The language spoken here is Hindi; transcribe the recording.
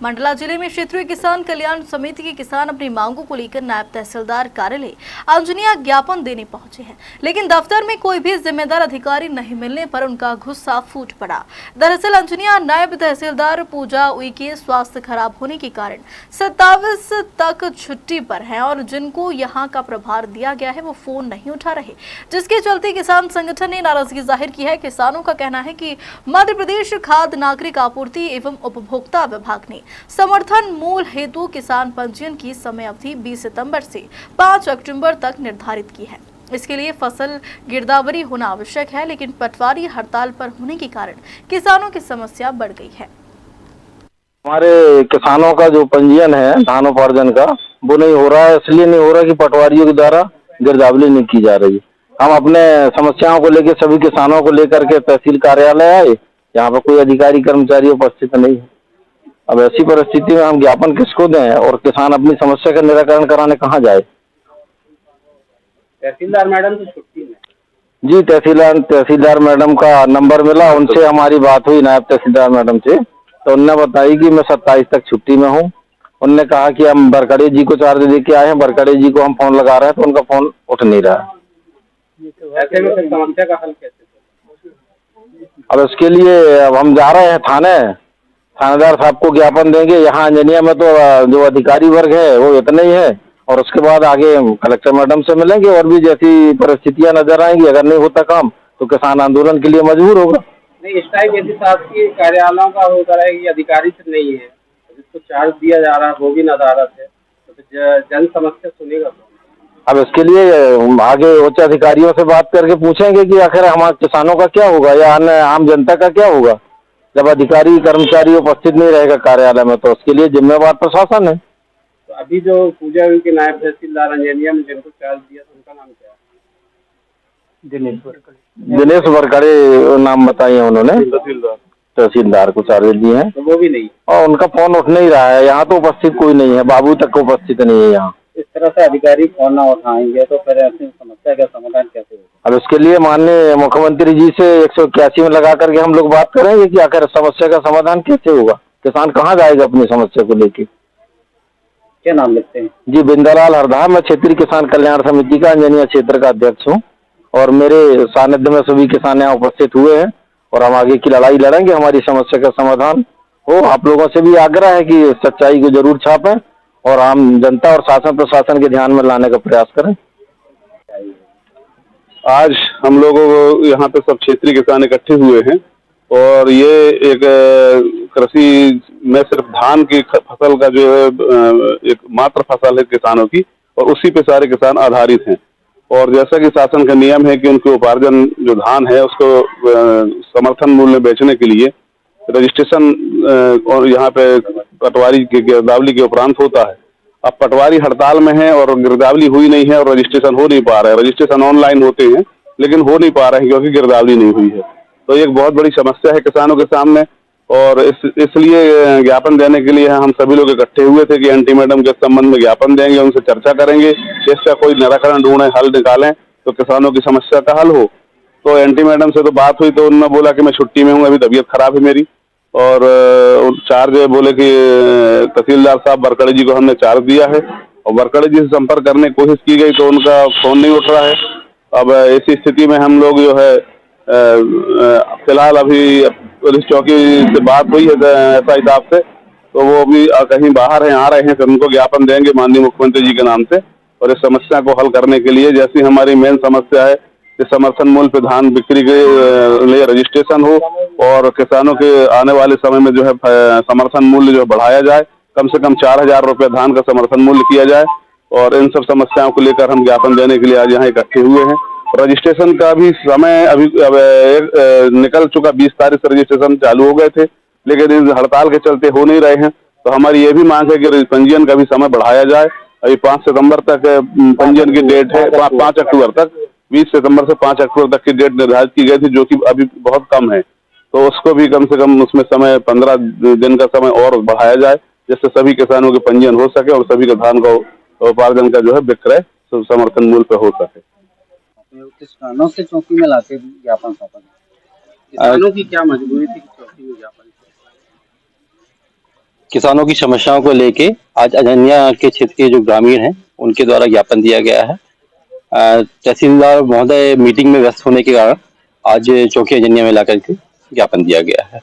मंडला जिले में क्षेत्रीय किसान कल्याण समिति के किसान अपनी मांगों को लेकर नायब तहसीलदार कार्यालय अंजनिया ज्ञापन देने पहुंचे हैं, लेकिन दफ्तर में कोई भी जिम्मेदार अधिकारी नहीं मिलने पर उनका गुस्सा फूट पड़ा। दरअसल अंजनिया नायब तहसीलदार पूजा उई के स्वास्थ्य खराब होने के कारण 27 तक छुट्टी पर हैं और जिनको यहां का प्रभार दिया गया है वो फोन नहीं उठा रहे, जिसके चलते किसान संगठन ने नाराजगी जाहिर की है। किसानों का कहना है कि मध्य प्रदेश खाद्य नागरिक आपूर्ति एवं उपभोक्ता विभाग ने समर्थन मूल्य हेतु किसान पंजीयन की समय अवधि 20 सितंबर से 5 अक्टूबर तक निर्धारित की है। इसके लिए फसल गिरदावरी होना आवश्यक है, लेकिन पटवारी हड़ताल पर होने के कारण किसानों की समस्या बढ़ गई है। हमारे किसानों का जो पंजीयन है धानोपार्जन का वो नहीं हो रहा है, इसलिए नहीं हो रहा कि पटवारियों के द्वारा गिरदावरी नहीं की जा रही। हम अपने समस्याओं को लेकर सभी किसानों को लेकर के तहसील कार्यालय आए, यहाँ पर कोई अधिकारी कर्मचारी उपस्थित नहीं है। अब ऐसी परिस्थिति में हम ज्ञापन किसको दें और किसान अपनी समस्या का निराकरण कराने कहाँ जाए। तहसीलदार मैडम की छुट्टी में जी, तहसीलदार मैडम का नंबर मिला, उनसे हमारी बात हुई नायब तहसीलदार मैडम से, तो उनने बताई कि मैं 27 तक छुट्टी में हूँ। उनने कहा कि हम बरकड़े जी को चार्ज दे के आए हैं, बरकड़े जी को हम फोन लगा रहे हैं तो उनका फोन उठ नहीं रहा है। ऐसे में समस्या का हल कैसे? अब इसके लिए अब हम जा रहे हैं थानेदार साहब को ज्ञापन देंगे। यहाँ अंजनिया में तो जो अधिकारी वर्ग है वो इतना ही है, और उसके बाद आगे कलेक्टर मैडम से मिलेंगे और भी जैसी परिस्थितियां नजर आएंगी। अगर नहीं होता काम तो किसान आंदोलन के लिए मजबूर होगा। नहीं, इस टाइम यदि शासकीय कार्यालयों का होता रहे कि अधिकारी से नहीं है, जिसको चार्ज दिया जा रहा है वो भी नदारत है, तो जन समस्या सुनेगा तो। अब इसके लिए आगे उच्च अधिकारियों से बात करके पूछेंगे कि आखिर हमारे किसानों का क्या होगा या अन्य आम जनता का क्या होगा जब अधिकारी कर्मचारी उपस्थित नहीं रहेगा कार्यालय में, तो उसके लिए जिम्मेवार प्रशासन है। तो अभी जो पूजा हुई के नायब तहसीलदार अंजनिया में जिनको चार्ज दिया था उनका नाम क्या है? दिनेश बरकड़े नाम बताइए उन्होंने, तहसीलदार को चार्ज दिए हैं। तो वो भी नहीं, और उनका फोन उठ नहीं रहा है। यहाँ तो उपस्थित कोई नहीं है, बाबू तक उपस्थित नहीं है यहाँ। इस तरह से अधिकारी फोन ना उठाएंगे तो फिर ऐसी समस्या का समाधान कैसे होगा? अब इसके लिए माननीय मुख्यमंत्री जी से 181 में लगा करके हम लोग बात करेंगे कि आखिर समस्या का समाधान कैसे होगा, किसान कहाँ जाएगा अपनी समस्या को लेके। क्या नाम लिखते हैं? जी, बिंदालाल हरदा, मैं क्षेत्रीय किसान कल्याण समिति का अंजनिया क्षेत्र का अध्यक्ष हूँ और मेरे सानिध्य में सभी किसान यहाँ उपस्थित हुए हैं और हम आगे की लड़ाई लड़ेंगे, हमारी समस्या का समाधान हो। आप लोगों से भी आग्रह है कि सच्चाई को जरूर छापें और आम जनता और शासन प्रशासन के ध्यान में लाने का प्रयास करें। आज हम लोगों को यहाँ पे सब क्षेत्रीय किसान इकट्ठे हुए हैं और ये एक कृषि में सिर्फ धान की फसल का जो है एक मात्र फसल है किसानों की, और उसी पे सारे किसान आधारित हैं। और जैसा कि शासन का नियम है कि उनके उपार्जन जो धान है उसको समर्थन मूल्य में बेचने के लिए रजिस्ट्रेशन और यहाँ पे पटवारी की गिरदावरी के उपरांत होता है। अब पटवारी हड़ताल में है और गिरदावरी हुई नहीं है और रजिस्ट्रेशन हो नहीं पा रहा है। रजिस्ट्रेशन ऑनलाइन होते हैं लेकिन हो नहीं पा रहे हैं क्योंकि गिरदावरी नहीं हुई है। तो एक बहुत बड़ी समस्या है किसानों के सामने, और इसलिए ज्ञापन देने के लिए हम सभी लोग इकट्ठे हुए थे कि एंटी मैडम के संबंध में ज्ञापन देंगे, उनसे चर्चा करेंगे, इसका कोई निराकरण ढूंढे, हल निकालें तो किसानों की समस्या का हल हो। तो एंटी मैडम से तो बात हुई तो उन्होंने बोला कि मैं छुट्टी में हूँ, अभी तबीयत खराब है मेरी, और चार्ज बोले कि तहसीलदार साहब बरकड़े जी को हमने चार्ज दिया है, और बरकड़े जी से संपर्क करने की कोशिश की गई तो उनका फोन नहीं उठ रहा है। अब ऐसी स्थिति में हम लोग जो है फिलहाल अभी पुलिस चौकी से बात हुई है एसआई साहब से, तो वो अभी कहीं बाहर हैं, आ रहे हैं, तो उनको ज्ञापन देंगे माननीय मुख्यमंत्री जी के नाम से, और इस समस्या को हल करने के लिए जैसी हमारी मेन समस्या है कि समर्थन मूल्य पे धान बिक्री के लिए रजिस्ट्रेशन हो और किसानों के आने वाले समय में जो है समर्थन मूल्य जो बढ़ाया जाए, कम से कम 4,000 रुपये धान का समर्थन मूल्य किया जाए। और इन सब समस्याओं को लेकर हम ज्ञापन देने के लिए आज यहाँ इकट्ठे हुए हैं। रजिस्ट्रेशन का भी समय अभी निकल चुका, 20 तारीख से रजिस्ट्रेशन चालू हो गए थे, लेकिन इस हड़ताल के चलते हो नहीं रहे हैं। तो हमारी ये भी मांग है कि पंजीयन का भी समय बढ़ाया जाए। अभी 5 सितंबर तक पंजीयन की डेट है, 5 अक्टूबर तक, 20 सितंबर से 5 अक्टूबर तक की डेट निर्धारित की गई थी, जो कि अभी बहुत कम है। तो उसको भी कम से कम उसमें समय 15 दिन का समय और बढ़ाया जाए, जिससे सभी किसानों के पंजीयन हो सके और सभी का धान का उपार्जन का जो है विक्रय समर्थन मूल्य पे हो सके। किसानों से चौकी में लाके ज्ञापन सौंपा, किसानों की क्या मजबूरी थी कि चौकी में ज्ञापन? किसानों की समस्याओं को लेके आज अजन्या के क्षेत्र के जो ग्रामीण हैं उनके द्वारा ज्ञापन दिया गया है। तहसीलदार महोदय मीटिंग में व्यस्त होने के कारण आज चौकी अजन्या में लाकर के ज्ञापन दिया गया है।